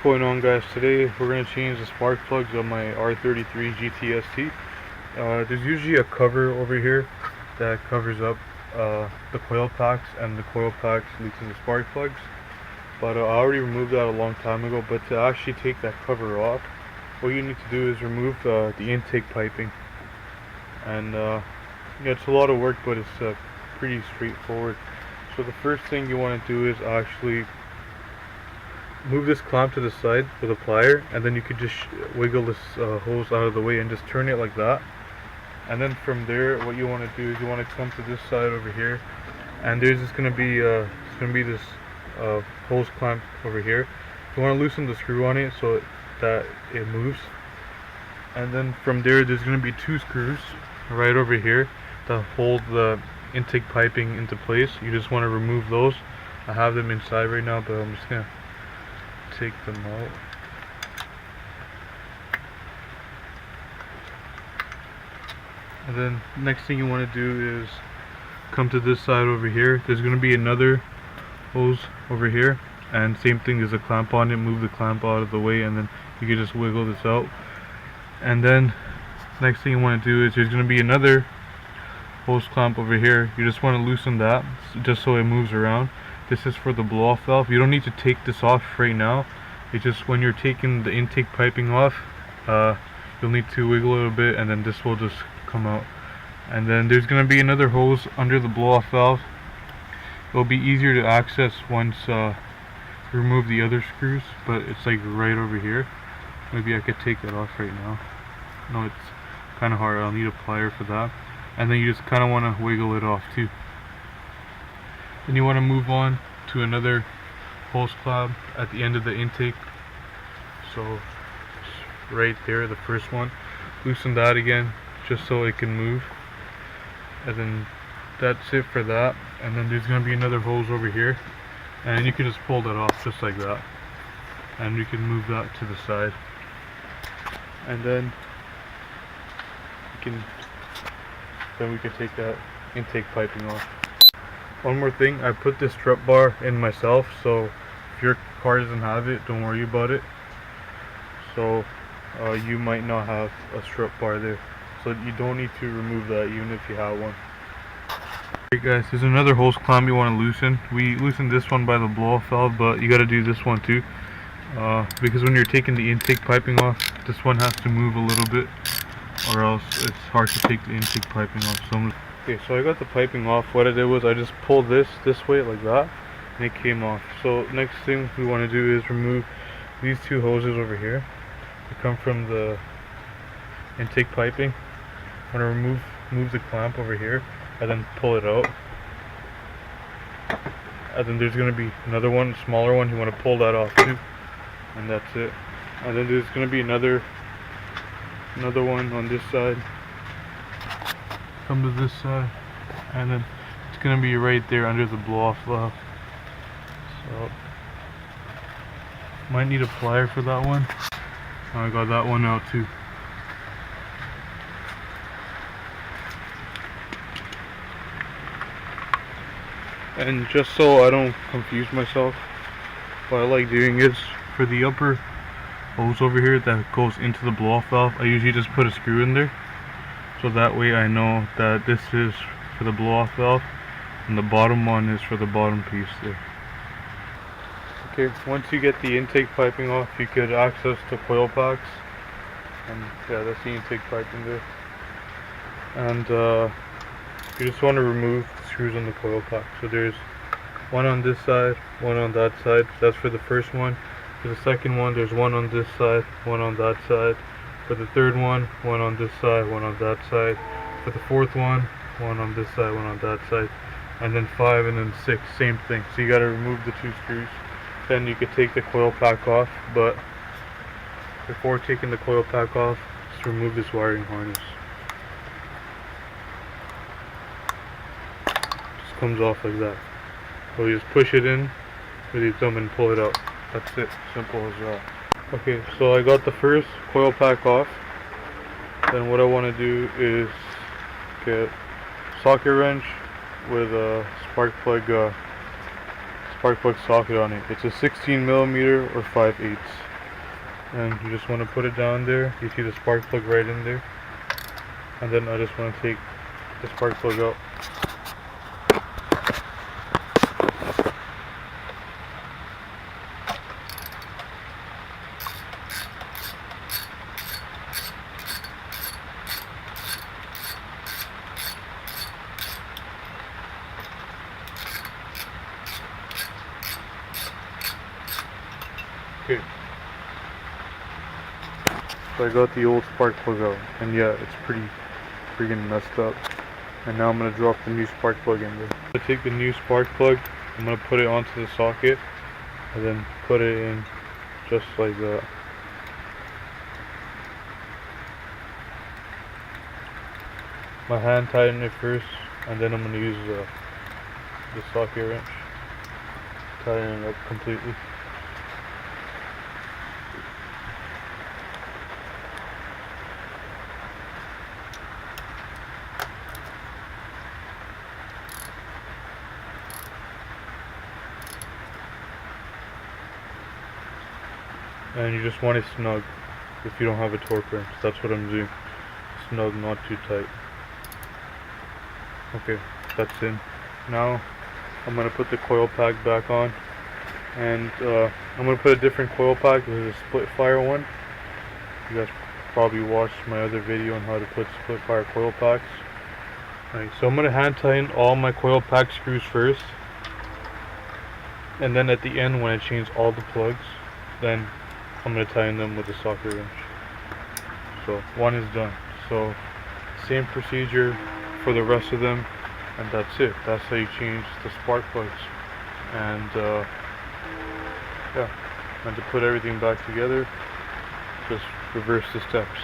going on, guys? Today we're going to change the spark plugs on my R33 GTST. There's usually a cover over here that covers up the coil packs, and the coil packs lead to the spark plugs. But I already removed that a long time ago. But to actually take that cover off, what you need to do is remove the intake piping. And yeah, it's a lot of work, but it's pretty straightforward. So the first thing you want to do is actually move this clamp to the side with a plier, and then you could just wiggle this hose out of the way and just turn it like that. And then from there, what you want to do is you want to come to this side over here, and there's just going to be this hose clamp over here. You want to loosen the screw on it so that it moves. And then from there, there's going to be two screws right over here that hold the intake piping into place. You just want to remove those. I have them inside right now, but I'm just going to take them out. And then next thing you want to do is come to this side over here. There's going to be another hose over here, and same thing, there's a clamp on it. Move the clamp out of the way, and then you can just wiggle this out. And then next thing you want to do is there's going to be another hose clamp over here. You just want to loosen that just so it moves around. This is for the blow off valve. You don't need to take this off right now. It's just when you're taking the intake piping off, you'll need to wiggle a little bit, and then this will just come out. And then there's going to be another hose under the blow off valve. It'll be easier to access once you remove the other screws, but it's like right over here. Maybe I could take that off right now. No, it's kind of hard. I'll need a plier for that. And then you just kind of want to wiggle it off too. Then you want to move on to another hose clamp at the end of the intake. So right there, the first one. Loosen that again just so it can move. And then that's it for that. And then there's going to be another hose over here, and you can just pull that off just like that. And you can move that to the side. And then we can take that intake piping off. One more thing, I put this strut bar in myself, so if your car doesn't have it, don't worry about it. So you might not have a strut bar there, so you don't need to remove that even if you have one. Alright guys, there's another hose clamp you want to loosen. We loosened this one by the blow off valve, but you got to do this one too, because when you're taking the intake piping off, this one has to move a little bit, or else it's hard to take the intake piping off. Okay, so I got the piping off. What I did was I just pulled this way like that, and it came off. So next thing we want to do is remove these two hoses over here. They come from the intake piping. I want to move the clamp over here, and then pull it out. And then there's going to be another one, smaller one. You want to pull that off too, and that's it. And then there's going to be another one on this side. Come to this side, and then it's going to be right there under the blow off valve. So might need a plier for that one. I got that one out too. And just so I don't confuse myself, what I like doing is for the upper hose over here that goes into the blow off valve, I usually just put a screw in there. So that way I know that this is for the blow off valve, and the bottom one is for the bottom piece there. Okay, once you get the intake piping off, you could access the coil packs. And yeah, that's the intake piping there. And you just want to remove the screws on the coil pack. So there's one on this side, one on that side. That's for the first one. For the second one, there's one on this side, one on that side. For the third one on this side, one on that side. For the fourth one on this side, one on that side. And then 5 and then 6, same thing. So you got to remove the two screws. Then you could take the coil pack off, but before taking the coil pack off, just remove this wiring harness. Just comes off like that. So you just push it in with your thumb and pull it out. That's it. Simple as that. Okay, so I got the first coil pack off. Then what I want to do is get a socket wrench with a spark plug socket on it. It's a 16mm or 5/8. and you just want to put it down there. You see the spark plug right in there, and then I just want to take the spark plug out. Okay, so I got the old spark plug out, and yeah, it's pretty freaking messed up. And now I'm going to drop the new spark plug in there. I'm going to take the new spark plug, I'm going to put it onto the socket, and then put it in just like that. My hand tighten it first, and then I'm going to use the socket wrench, tighten it up completely. And you just want it snug if you don't have a torque wrench. That's what I'm doing. Snug, not too tight. Okay, that's in. Now I'm going to put the coil pack back on. And I'm going to put a different coil pack. This is a split fire one. You guys probably watched my other video on how to put split fire coil packs. Alright, so I'm going to hand tighten all my coil pack screws first. And then at the end, when I change all the plugs, then I'm going to tighten them with a socket wrench. So one is done. So same procedure for the rest of them, and that's it. That's how you change the spark plugs. And yeah, and to put everything back together, just reverse the steps.